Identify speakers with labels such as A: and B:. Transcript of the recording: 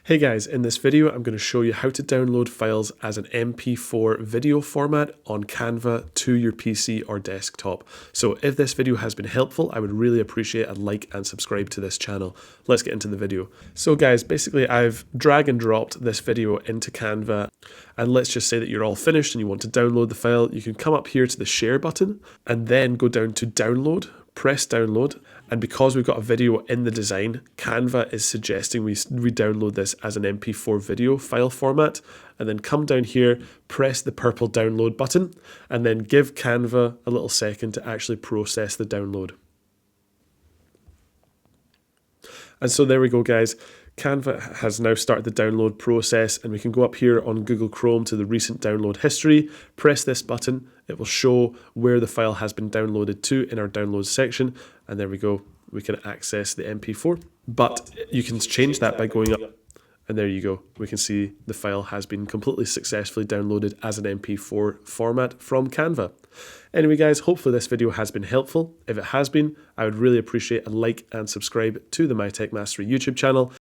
A: Hey guys, in this video I'm going to show you how to download files as an MP4 video format on Canva to your PC or desktop. So if this video has been helpful, I would really appreciate a like and subscribe to this channel. Let's get into the video. So guys, basically I've drag and dropped this video into Canva, and let's just say that you're all finished and you want to download the file. You can come up here to the share button and then go down to download, press download. And because we've got a video in the design, Canva is suggesting we download this as an MP4 video file format, and then come down here, press the purple download button, and then give Canva a little second to actually process the download. And so there we go, guys. Canva has now started the download process, and we can go up here on Google Chrome to the recent download history, press this button, it will show where the file has been downloaded to in our downloads section, and there we go, we can access the MP4. But you can change that by going up, and there you go, we can see the file has been completely successfully downloaded as an MP4 format from Canva. Anyway guys, hopefully this video has been helpful. If it has been, I would really appreciate a like and subscribe to the My Tech Mastery YouTube channel.